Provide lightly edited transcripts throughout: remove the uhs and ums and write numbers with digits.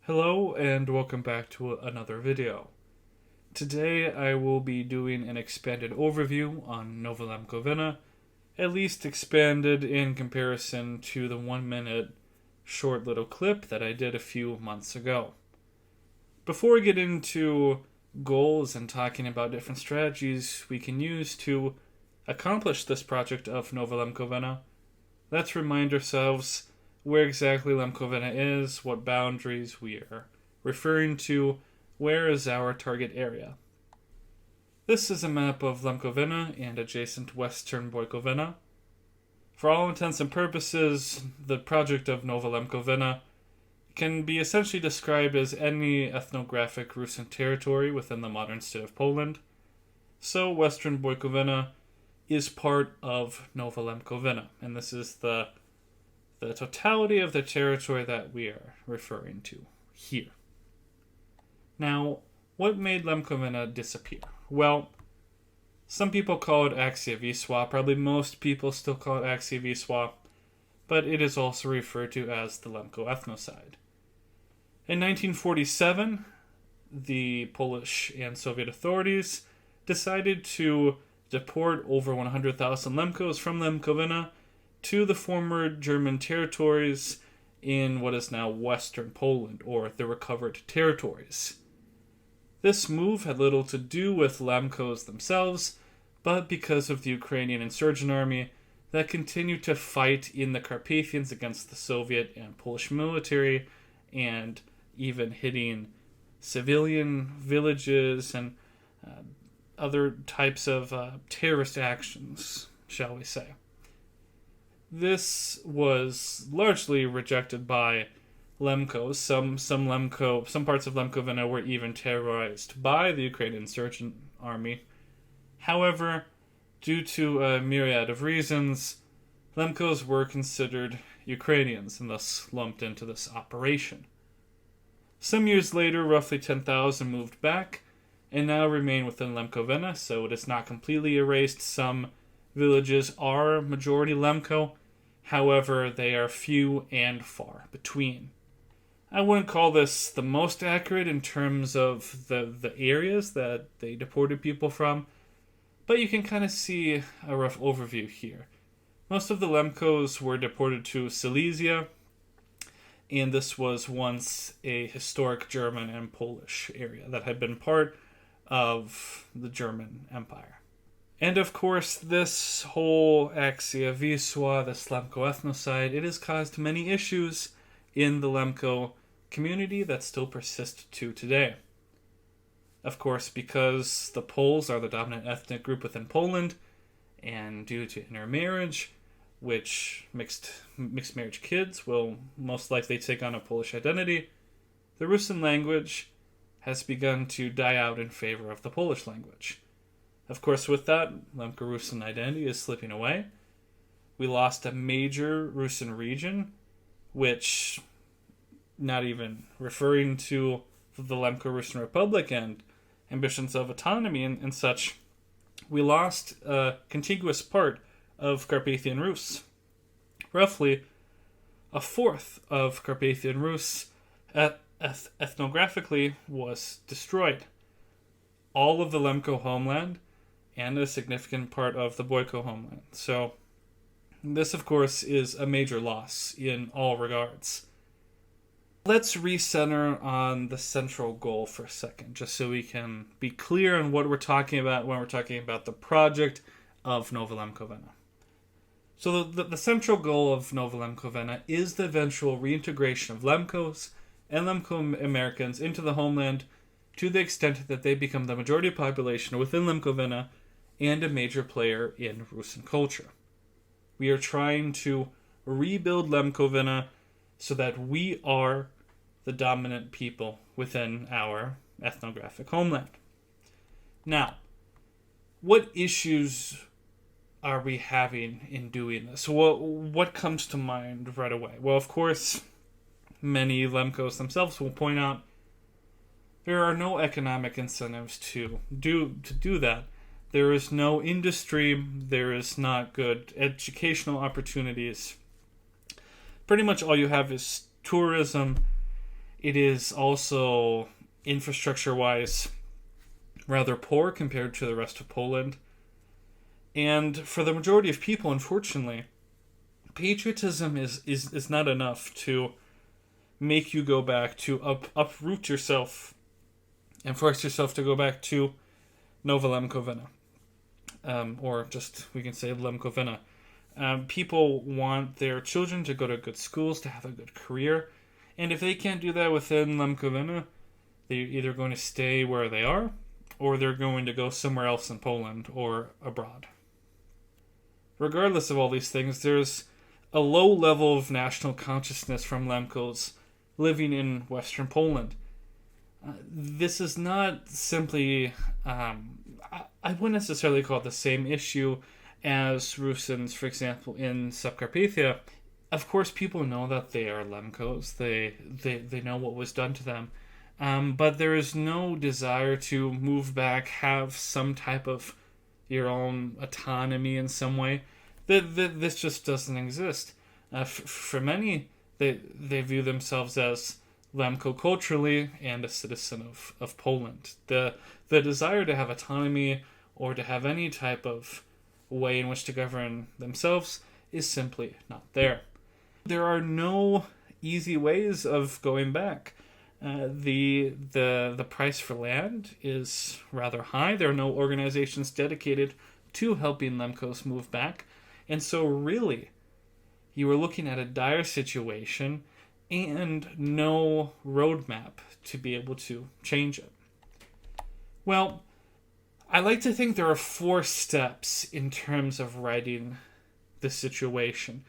Hello and welcome back to another video. Today I will be doing an expanded overview on Nova Lemkovyna, at least expanded in comparison to the 1 minute short little clip that I did a few months ago. Before we get into goals and talking about different strategies we can use to accomplish this project of Nova Lemkovyna, let's remind ourselves where exactly Lemkovyna is, what boundaries we are referring to, where is our target area. This is a map of Lemkovyna and adjacent western Bojkovyna. For all intents and purposes, the project of Nova Lemkovyna can be essentially described as any ethnographic Rusyn territory within the modern state of Poland. So western Bojkovyna is part of Nova Lemkovyna, and this is the totality of the territory that we are referring to here. Now, what made Lemkovyna disappear? Well, some people call it Akcja Wisła. Probably most people still call it Akcja Wisła, but it is also referred to as the Lemko Ethnocide. In 1947, the Polish and Soviet authorities decided to deport over 100,000 Lemkos from Lemkovyna to the former German territories in what is now Western Poland, or the recovered territories. This move had little to do with Lemkos themselves, but because of the Ukrainian insurgent army that continued to fight in the Carpathians against the Soviet and Polish military, and even hitting civilian villages and other types of terrorist actions, shall we say. This was largely rejected by Lemkos. Some parts of Lemkovyna were even terrorized by the Ukrainian insurgent army. However, due to a myriad of reasons, Lemkos were considered Ukrainians and thus lumped into this operation. Some years later, roughly 10,000 moved back and now remain within Lemkovyna, so it is not completely erased. Some villages are majority Lemko, however, they are few and far between. I wouldn't call this the most accurate in terms of the areas that they deported people from, but you can kind of see a rough overview here. Most of the Lemkos were deported to Silesia, and this was once a historic German and Polish area that had been part of the German Empire. And of course, this whole Akcja Wisła, this Lemko Ethnocide, it has caused many issues in the Lemko community that still persist to today. Of course, because the Poles are the dominant ethnic group within Poland, and due to intermarriage, which mixed marriage kids will most likely take on a Polish identity, the Rusyn language has begun to die out in favor of the Polish language. Of course, with that, Lemko-Rusyn identity is slipping away. We lost a major Rusyn region, which, not even referring to the Lemko-Rusyn Republic and ambitions of autonomy and such, we lost a contiguous part of Carpathian Rus. Roughly a fourth of Carpathian Rus ethnographically was destroyed. All of the Lemko homeland and a significant part of the Bojko homeland. So this, of course, is a major loss in all regards. Let's recenter on the central goal for a second, just so we can be clear on what we're talking about when we're talking about the project of Nova Lemkovyna. So the central goal of Nova Lemkovyna is the eventual reintegration of Lemkos and Lemko Americans into the homeland to the extent that they become the majority population within Lemkovyna and a major player in Rusyn culture. We are trying to rebuild Lemkovyna so that we are the dominant people within our ethnographic homeland. Now, what issues are we having in doing this? What comes to mind right away? Well, of course, many Lemkos themselves will point out there are no economic incentives to do that. There is no industry. There is not good educational opportunities. Pretty much all you have is tourism It is also, infrastructure-wise, rather poor compared to the rest of Poland. And for the majority of people, unfortunately, patriotism is not enough to make you go back to uproot yourself and force yourself to go back to Nova Lemkovyna. Or just, we can say Lemkovyna. People want their children to go to good schools, to have a good career. And if they can't do that within Lemkovyna, they're either going to stay where they are, or they're going to go somewhere else in Poland or abroad. Regardless of all these things, there's a low level of national consciousness from Lemkos living in Western Poland. This is not simply, I wouldn't necessarily call it the same issue as Rusyns, for example, in Subcarpathia. Of course, people know that they are Lemkos. They know what was done to them. But there is no desire to move back, have some type of your own autonomy in some way. This just doesn't exist. For many, they view themselves as Lemko culturally and a citizen of Poland. The desire to have autonomy or to have any type of way in which to govern themselves is simply not there. There are no easy ways of going back. The price for land is rather high. There are no organizations dedicated to helping Lemkos move back. And so really, you are looking at a dire situation and no roadmap to be able to change it. Well, I like to think there are 4 steps in terms of righting the situation.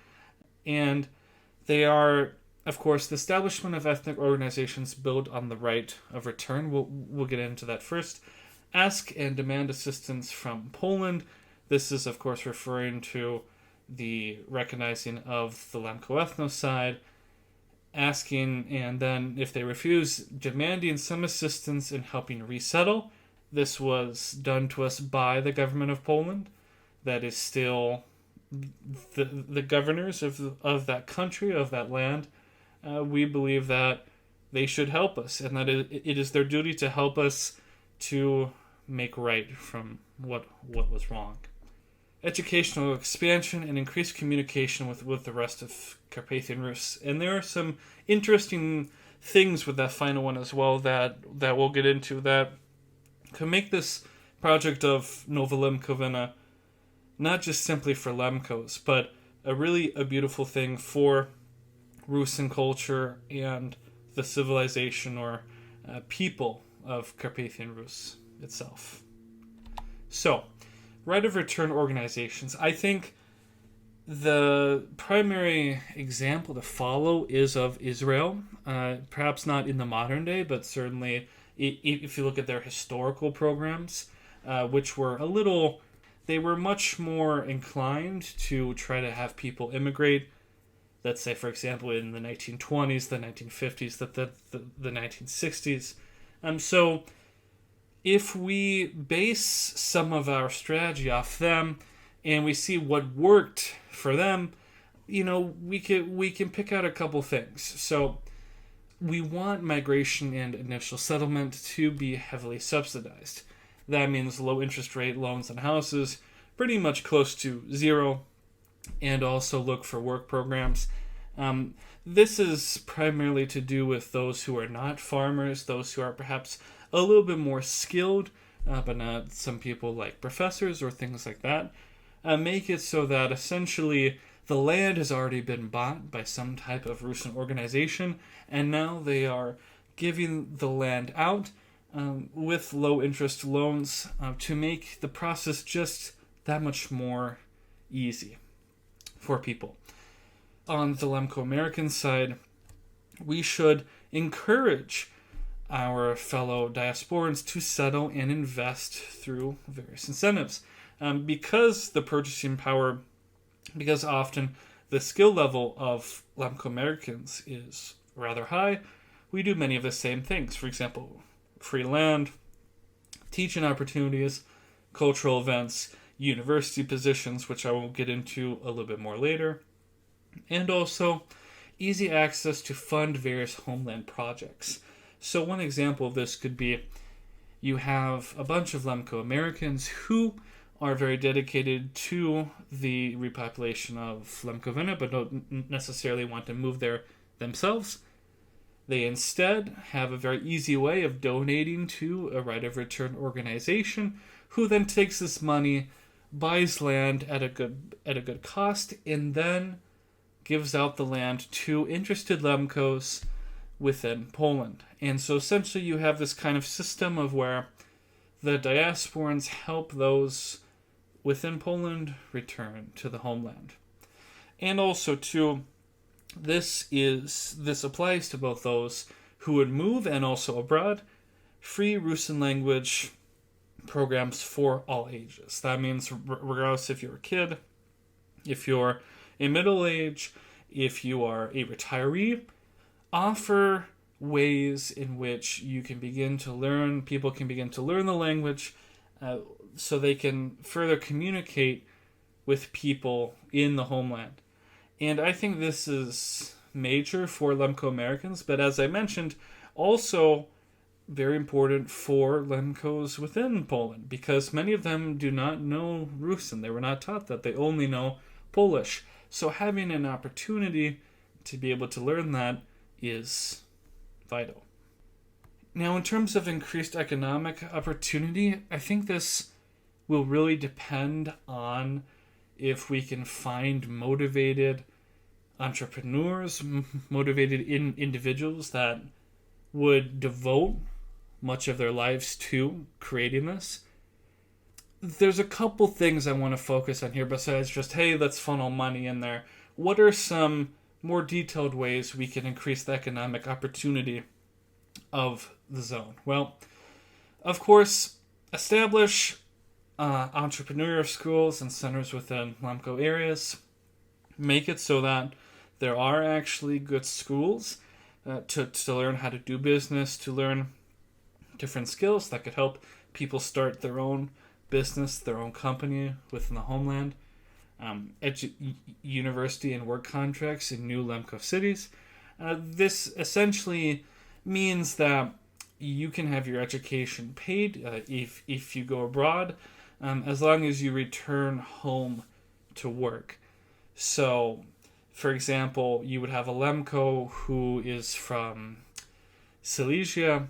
And they are, of course, the establishment of ethnic organizations built on the right of return. We'll get into that first. Ask and demand assistance from Poland. This is, of course, referring to the recognizing of the Lemko Ethnocide, asking, and then, if they refuse, demanding some assistance in helping resettle. This was done to us by the government of Poland. That is still the governors of that country, of that land. We believe that they should help us, and that it is their duty to help us to make right from what was wrong. Educational expansion and increased communication with the rest of Carpathian Rus. And there are some interesting things with that final one as well that we'll get into that can make this project of Nova Lemkovyna not just simply for Lemkos, but a beautiful thing for Rusyn culture and the civilization or people of Carpathian Rus itself. So, right of return organizations. I think the primary example to follow is of Israel. Perhaps not in the modern day, but certainly if you look at their historical programs, which were they were much more inclined to try to have people immigrate. Let's say, for example, in the 1920s, the 1950s, the 1960s. So if we base some of our strategy off them and we see what worked for them, we can pick out a couple things. So we want migration and initial settlement to be heavily subsidized. That means low interest rate loans on houses, pretty much close to zero, and also look for work programs. This is primarily to do with those who are not farmers, those who are perhaps a little bit more skilled, but not some people like professors or things like that. Make it so that essentially the land has already been bought by some type of Rusyn organization, and now they are giving the land out with low interest loans to make the process just that much more easy for people. On the Lemko American side, we should encourage our fellow diasporans to settle and invest through various incentives. Because the purchasing power, because often the skill level of Lemko Americans is rather high, we do many of the same things. For example, free land, teaching opportunities, cultural events, university positions, which I will get into a little bit more later, and also easy access to fund various homeland projects. So one example of this could be you have a bunch of Lemko Americans who are very dedicated to the repopulation of Lemkovyna, but don't necessarily want to move there themselves. They instead have a very easy way of donating to a right of return organization, who then takes this money, buys land at a good cost, and then gives out the land to interested Lemkos within Poland. And so essentially you have this kind of system of where the diasporans help those within Poland return to the homeland. And also too, this applies to both those who would move and also abroad. Free Rusyn language programs for all ages. That means regardless if you're a kid, if you're in middle age, if you are a retiree, offer ways in which you can begin to learn, people can begin to learn the language so they can further communicate with people in the homeland. And I think this is major for Lemko Americans, but as I mentioned, also very important for Lemkos within Poland, because many of them do not know Rusyn. They were not taught that. They only know Polish. So having an opportunity to be able to learn that is vital. Now, in terms of increased economic opportunity, I think this will really depend on if we can find motivated entrepreneurs, motivated individuals that would devote much of their lives to creating this. There's a couple things I want to focus on here besides just, hey, let's funnel money in there. What are some more detailed ways we can increase the economic opportunity of the zone? Well, of course, establish entrepreneurial schools and centers within Lemko areas. Make it so that there are actually good schools to learn how to do business, to learn different skills that could help people start their own business, their own company within the homeland. University and work contracts in new Lemko cities. This essentially means that you can have your education paid if you go abroad, as long as you return home to work. So, for example, you would have a Lemko who is from Silesia.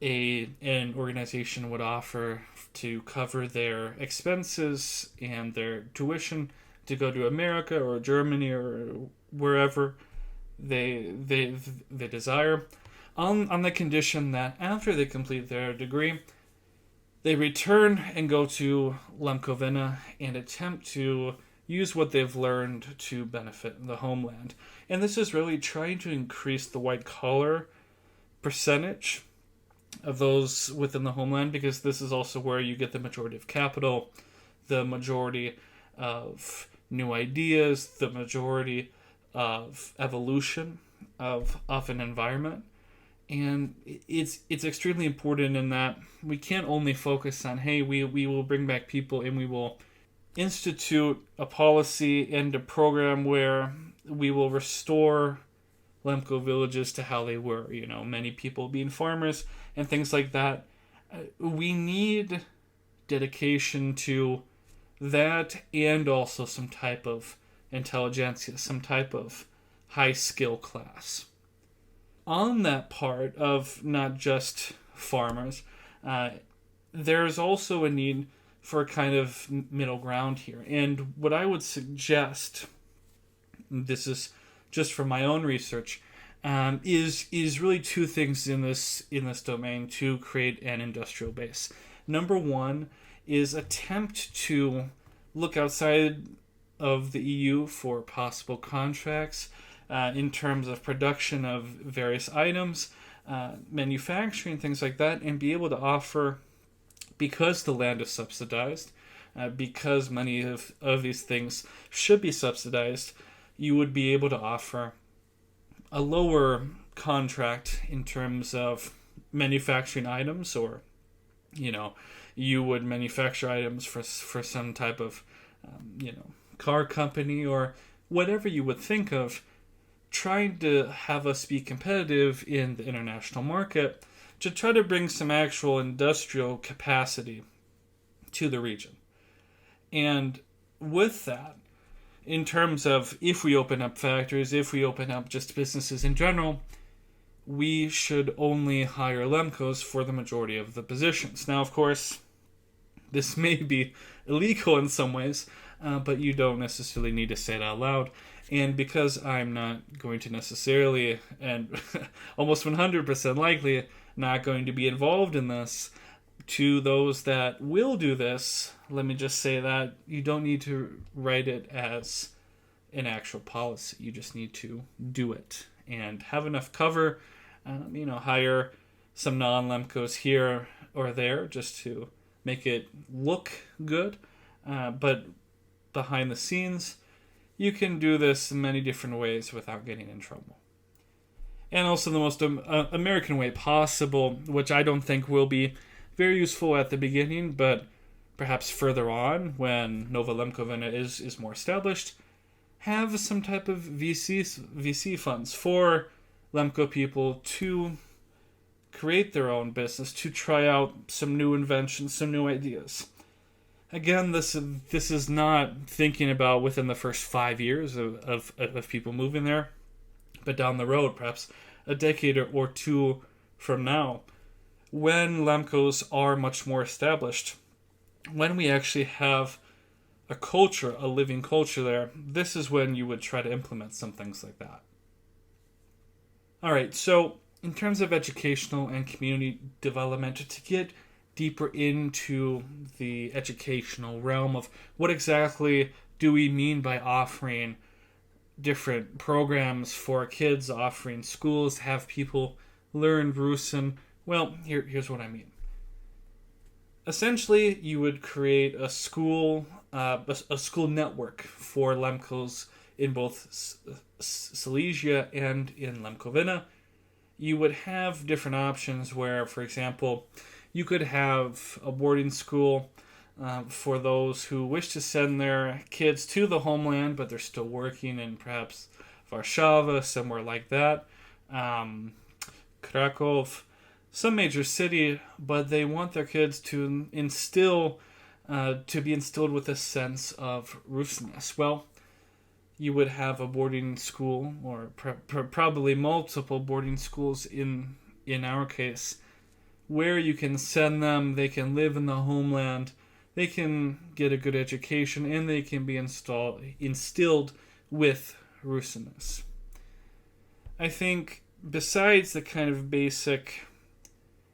An organization would offer to cover their expenses and their tuition to go to America or Germany or wherever they desire, on the condition that after they complete their degree, they return and go to Lemkovyna and attempt to use what they've learned to benefit the homeland. And this is really trying to increase the white collar percentage of those within the homeland, because this is also where you get the majority of capital, the majority of new ideas, the majority of evolution of an environment. And it's extremely important in that we can't only focus on, hey, we will bring back people and we will institute a policy and a program where we will restore Lemko villages to how they were, many people being farmers and things like that. We need dedication to that, and also some type of intelligentsia, some type of high skill class. On that part of not just farmers, there's also a need for a kind of middle ground here. And what I would suggest, this is just from my own research, is really two things in this domain to create an industrial base. Number one is attempt to look outside of the EU for possible contracts in terms of production of various items, manufacturing, things like that, and be able to offer, because the land is subsidized, because many of these things should be subsidized, you would be able to offer a lower contract in terms of manufacturing items, or you would manufacture items for some type of car company or whatever you would think of, trying to have us be competitive in the international market to try to bring some actual industrial capacity to the region. And with that, in terms of if we open up factories, if we open up just businesses in general, we should only hire Lemkos for the majority of the positions. Now, of course, this may be illegal in some ways, but you don't necessarily need to say it out loud. And because I'm not going to necessarily, and almost 100% likely, not going to be involved in this, to those that will do this, let me just say that you don't need to write it as an actual policy. You just need to do it and have enough cover. Hire some non-Lemkos here or there just to make it look good. But behind the scenes, you can do this in many different ways without getting in trouble. And also the most American way possible, which I don't think will be very useful at the beginning, but perhaps further on when Nova Lemkovyna is more established, have some type of VC funds for Lemko people to create their own business, to try out some new inventions, some new ideas. Again, this is not thinking about within the first 5 years of people moving there, but down the road, perhaps a decade or two from now, when Lemkos are much more established, when we actually have a culture, a living culture there, this is when you would try to implement some things like that. All right, so in terms of educational and community development, to get deeper into the educational realm of what exactly do we mean by offering different programs for kids, offering schools to have people learn Rusyn, well, here's what I mean. Essentially, you would create a school network for Lemkos in both Silesia and in Lemkovyna. You would have different options where, for example, you could have a boarding school for those who wish to send their kids to the homeland, but they're still working in perhaps Warsaw, somewhere like that, Krakow, some major city, but they want their kids to be instilled with a sense of Rusynness. Well, you would have a boarding school, or probably multiple boarding schools in our case, where you can send them, they can live in the homeland, they can get a good education, and they can be instilled with Rusynness. I think besides the kind of basic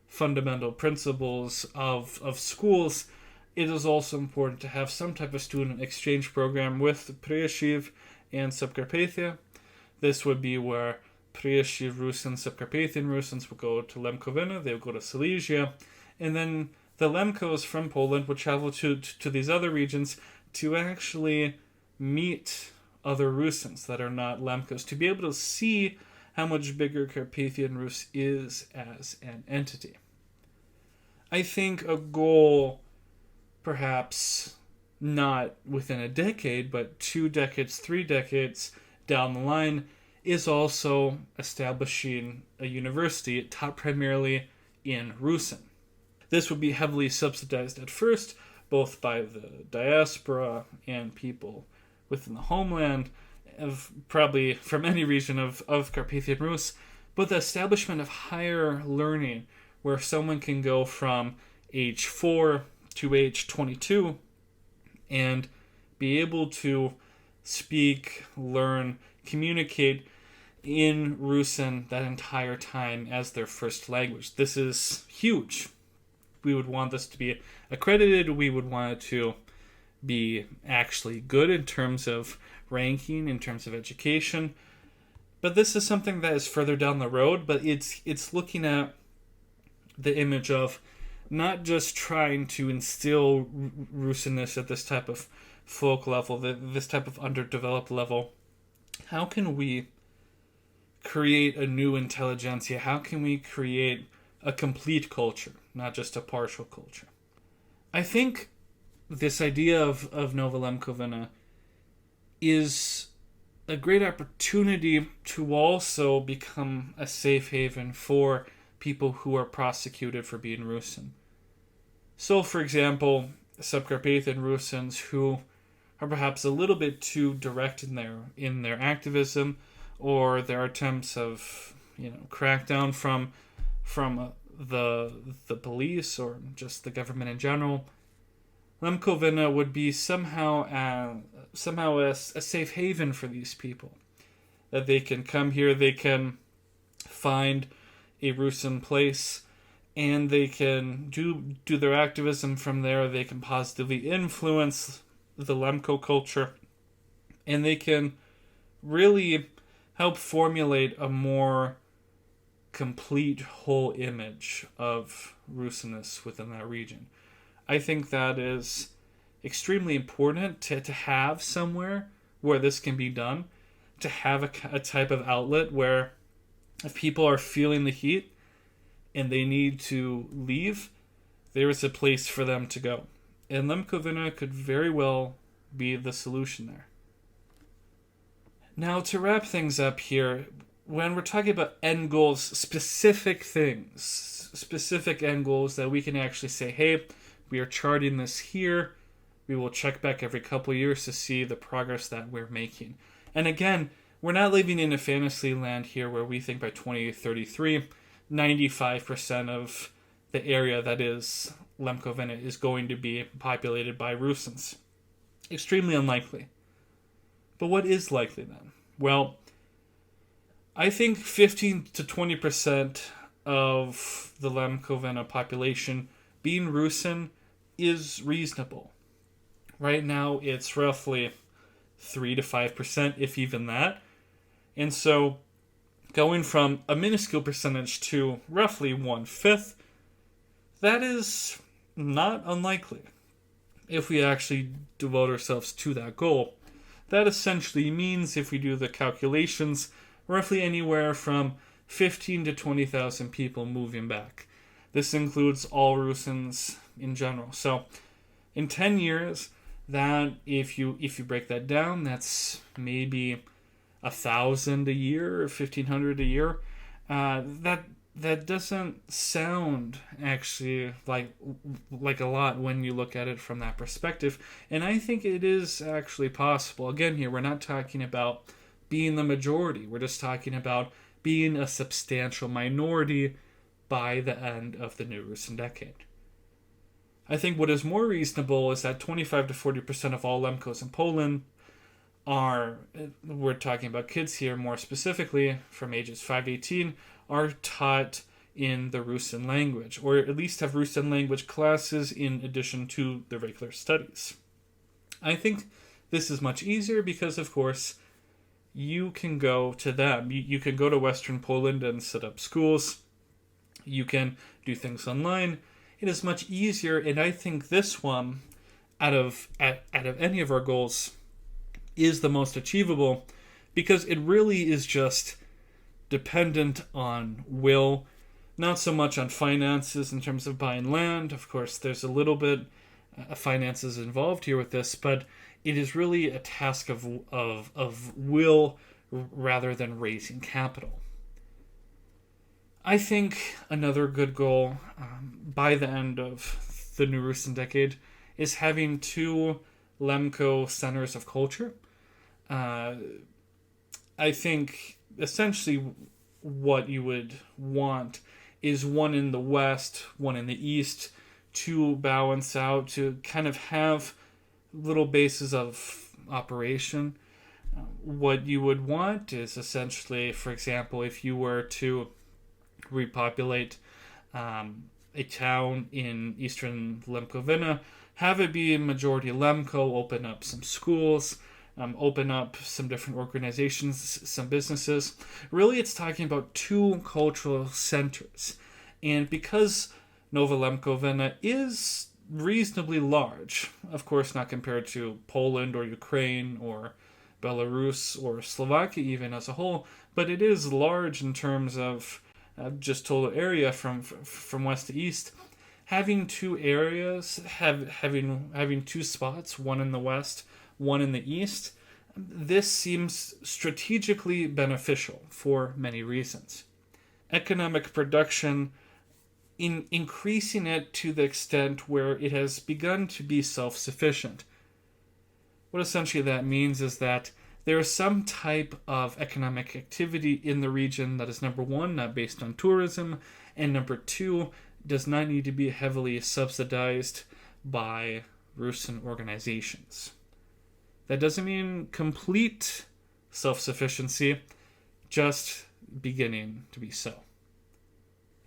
fundamental principles of schools, it is also important to have some type of student exchange program with Prešov and Subcarpathia. This would be where Prešov Rusyns, Subcarpathian Rusyns would go to Lemkovyna, they would go to Silesia, and then the Lemkos from Poland would travel to these other regions to actually meet other Rusyns that are not Lemkos, to be able to see how much bigger Carpathian Rus is as an entity. I think a goal, perhaps not within a decade, but 2 decades, 3 decades down the line, is also establishing a university taught primarily in Rusyn. This would be heavily subsidized at first, both by the diaspora and people within the homeland, probably from any region of Carpathian Rus, but the establishment of higher learning, where someone can go from age 4 to age 22 and be able to speak, learn, communicate in Rusyn that entire time as their first language. This is huge. We would want this to be accredited. We would want it to be actually good in terms of ranking, in terms of education. But this is something that is further down the road, but it's looking at the image of not just trying to instill Rusynness at this type of folk level, this type of underdeveloped level. How can we create a new intelligentsia? How can we create a complete culture, not just a partial culture? I think this idea of Nova Lemkovyna is a great opportunity to also become a safe haven for people who are prosecuted for being Rusyn. So, for example, Subcarpathian Rusyns who are perhaps a little bit too direct in their activism or their attempts of crackdown from the police or just the government in general. Lemkovyna would be somehow a safe haven for these people. That they can come here, they can find a Rusyn place, and they can do their activism from there. They can positively influence the Lemko culture, and they can really help formulate a more complete whole image of Rusynness within that region. I think that is extremely important to have somewhere where this can be done, to have a type of outlet where if people are feeling the heat and they need to leave, there is a place for them to go. And Lemkovyna could very well be the solution there. Now, to wrap things up here, when we're talking about end goals, specific things, specific end goals that we can actually say, hey, we are charting this here. We will check back every couple of years to see the progress that we're making. And again, we're not living in a fantasy land here where we think by 2033, 95% of the area that is Lemkovyna is going to be populated by Rusyns. Extremely unlikely. But what is likely then? Well, I think 15 to 20% of the Lemkovyna population being Rusyn is reasonable. Right now, it's roughly 3 to 5%, if even that. And so, going from a minuscule percentage to roughly 1/5, that is not unlikely. If we actually devote ourselves to that goal, that essentially means, if we do the calculations, roughly anywhere from 15 to 20,000 people moving back. This includes all Rusyns in general. So, in 10 years, that if you break that down, that's maybe 1,000 a year or 1,500 a year. That doesn't sound actually like a lot when you look at it from that perspective. And I think it is actually possible. Again, here we're not talking about being the majority. We're just talking about being a substantial minority by the end of the new Rusyn decade. I think what is more reasonable is that 25 to 40% of all Lemkos in Poland we're talking about kids here more specifically, from ages 5 to 18, are taught in the Rusyn language, or at least have Rusyn language classes in addition to the regular studies. I think this is much easier because, of course, you can go to them. You can go to Western Poland and set up schools. You can do things online. It is much easier, and I think this one, out of any of our goals, is the most achievable because it really is just dependent on will, not so much on finances in terms of buying land. Of course, there's a little bit of finances involved here with this, but it is really a task of will rather than raising capital. I think another good goal by the end of the new Rusyn decade is having 2 Lemko centers of culture. I think essentially what you would want is one in the west, one in the east, to balance out, to kind of have little bases of operation. What you would want is essentially, for example, if you were to repopulate a town in eastern Lemkovyna, have it be a majority Lemko, open up some schools, open up some different organizations, some businesses. Really, it's talking about 2 cultural centers. And because Nova Lemkovyna is reasonably large, of course not compared to Poland or Ukraine or Belarus or Slovakia even as a whole, but it is large in terms of just total area from west to east. Having 2 areas, having 2 spots, one in the west, one in the east, This seems strategically beneficial for many reasons. Economic production, in increasing it to the extent where it has begun to be self-sufficient. What essentially that means is that there is some type of economic activity in the region that is, number one, not based on tourism, and number two, does not need to be heavily subsidized by Rusyn organizations. That doesn't mean complete self-sufficiency, just beginning to be so.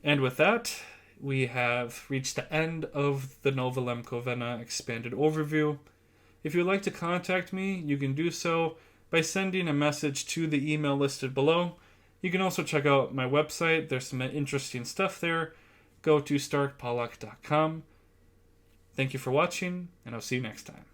And with that, we have reached the end of the Nova Lemkovyna expanded overview. If you'd like to contact me, you can do so by sending a message to the email listed below. You can also check out my website. There's some interesting stuff there. Go to startpollock.com. Thank you for watching, and I'll see you next time.